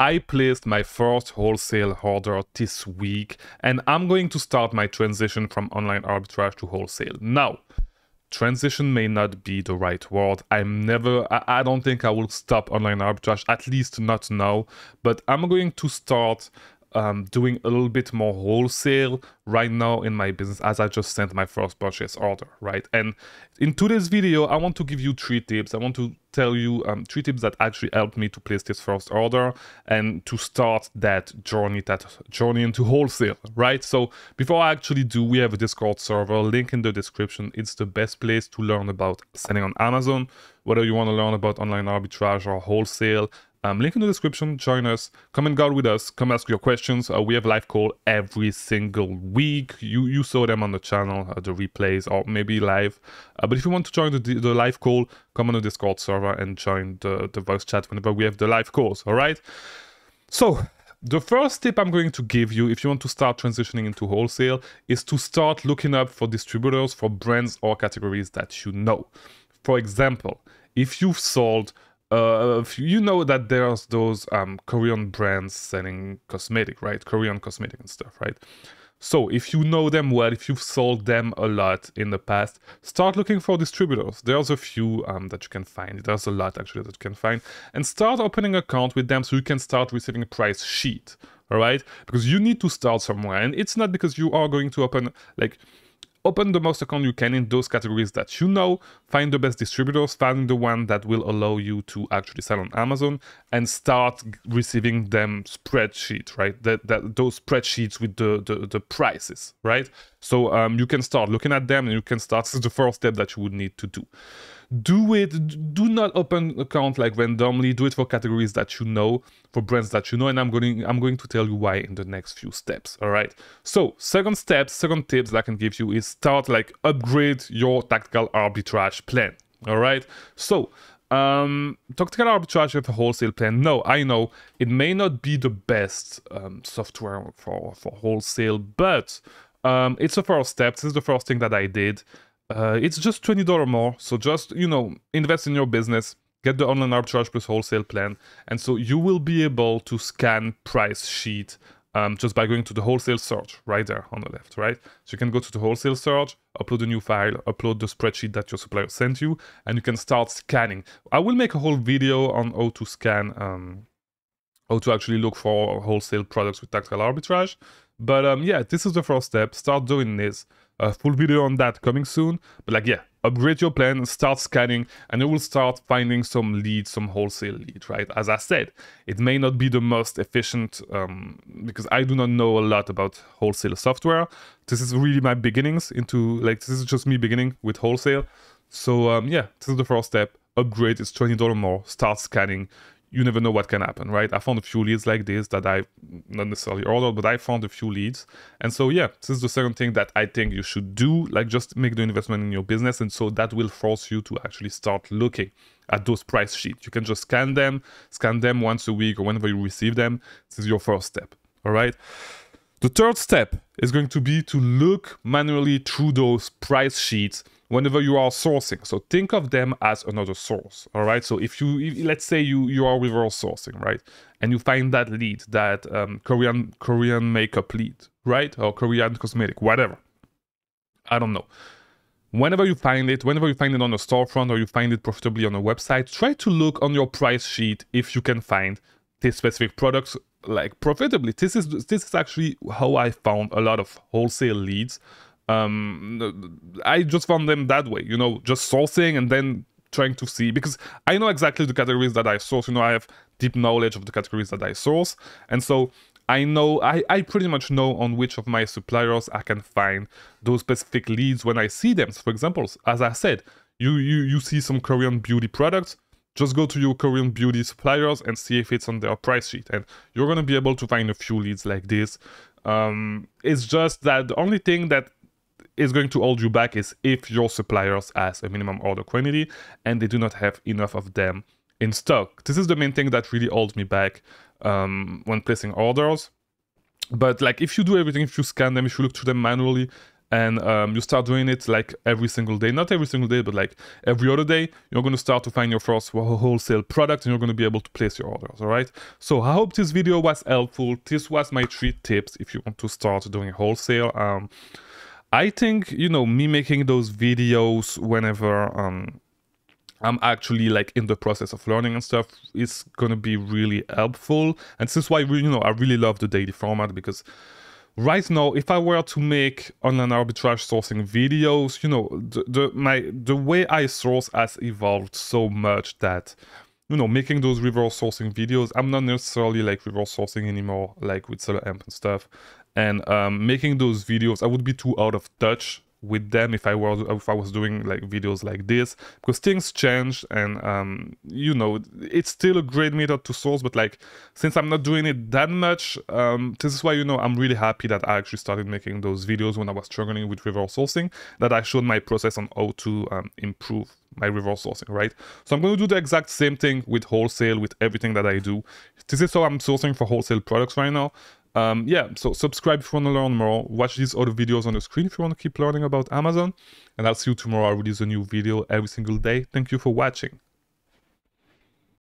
I placed my first wholesale order this week, and I'm going to start my transition from online arbitrage to wholesale. Now, transition may not be the right word. I don't think I will stop online arbitrage, at least not now, but I'm going to start doing a little bit more wholesale right now in my business, as I just sent my first purchase order, right? And in today's video, I want to give you 3 tips. I want to tell you 3 tips that actually helped me to place this first order and to start that journey into wholesale, right? So before I actually do, we have a Discord server, link in the description. It's the best place to learn about selling on Amazon, whether you want to learn about online arbitrage or wholesale. Link in the description, join us, come and guide with us, come ask your questions. We have live call every single week. You saw them on the channel, the replays, or maybe live. But if you want to join the live call, come on the Discord server and join the voice chat whenever we have the live calls, all right? So, the first tip I'm going to give you if you want to start transitioning into wholesale is to start looking up for distributors for brands or categories that you know. For example, if you've sold you know that there's those Korean brands selling cosmetic, right? Korean cosmetic and stuff, right? So if you know them well, if you've sold them a lot in the past, start looking for distributors. There's a few that you can find. There's a lot actually that you can find. And start opening an account with them so you can start receiving a price sheet, all right? Because you need to start somewhere. And it's not because you are going to open the most account you can in those categories that you know, find the best distributors, find the one that will allow you to actually sell on Amazon, and start receiving them spreadsheets, right? Those spreadsheets with the prices, right? So you can start looking at them and you can start. This is the first step that you would need to do. Do not open an account like randomly. Do it for categories that you know, for brands that you know, and I'm going to tell you why in the next few steps, all right? So second tips that I can give you is start upgrade your tactical arbitrage plan, all right? So tactical arbitrage with a wholesale plan. No, I know it may not be the best software for wholesale, but it's a first step. This is the first thing that I did. It's just $20 more, so just, invest in your business, get the online arbitrage plus wholesale plan, and so you will be able to scan price sheet just by going to the wholesale search right there on the left, right? So you can go to the wholesale search, upload a new file, upload the spreadsheet that your supplier sent you, and you can start scanning. I will make a whole video on how to scan, how to actually look for wholesale products with tactical arbitrage. But yeah, this is the first step. Start doing this. Full video on that coming soon. But upgrade your plan, start scanning, and you will start finding some leads, some wholesale leads, right? As I said, it may not be the most efficient because I do not know a lot about wholesale software. This is really my beginnings into, this is just me beginning with wholesale. So yeah, this is the first step. Upgrade is $20 more. Start scanning. You never know what can happen, right? I found a few leads like this that I not necessarily ordered, but I found a few leads. And so, yeah, this is the second thing that I think you should do, just make the investment in your business. And so that will force you to actually start looking at those price sheets. You can just scan them once a week or whenever you receive them. This is your first step, all right? The third step is going to be to look manually through those price sheets whenever you are sourcing. So think of them as another source, all right? So if let's say you are reverse sourcing, right? And you find that lead, that Korean makeup lead, right? Or Korean cosmetic, whatever. I don't know. Whenever you find it on a storefront or you find it profitably on a website, try to look on your price sheet if you can find this specific products profitably. This is actually how I found a lot of wholesale leads. I just found them that way, just sourcing and then trying to see, because I know exactly the categories that I source. I have deep knowledge of the categories that I source, and so I know I pretty much know on which of my suppliers I can find those specific leads when I see them. So for example, as I said, you see some Korean beauty products, just go to your Korean beauty suppliers and see if it's on their price sheet, and you're going to be able to find a few leads like this. It's just that the only thing that is going to hold you back is if your suppliers has a minimum order quantity and they do not have enough of them in stock. This is the main thing that really holds me back when placing orders. But if you do everything, if you scan them, if you look through them manually, and you start doing it like every single day, not every single day, but like every other day, you're going to start to find your first wholesale product and you're going to be able to place your orders. All right. So I hope this video was helpful. This was my 3 tips if you want to start doing wholesale. I think, you know, me making those videos whenever I'm actually like in the process of learning and stuff is gonna be really helpful. And this is why, you know, I really love the daily format, because right now, if I were to make online arbitrage sourcing videos, you know, the way I source has evolved so much that, you know, making those reverse sourcing videos, I'm not necessarily like reverse sourcing anymore, like with Seller Amp and stuff. And making those videos, I would be too out of touch with them if I was doing like videos like this, because things change. And you know, it's still a great method to source, but like, since I'm not doing it that much, this is why, you know, I'm really happy that I actually started making those videos when I was struggling with reverse sourcing, that I showed my process on how to improve my reverse sourcing, right? So I'm going to do the exact same thing with wholesale, with everything that I do. This is how I'm sourcing for wholesale products right now. Yeah, so subscribe if you want to learn more. Watch these other videos on the screen if you want to keep learning about Amazon. And I'll see you tomorrow. I release a new video every single day. Thank you for watching.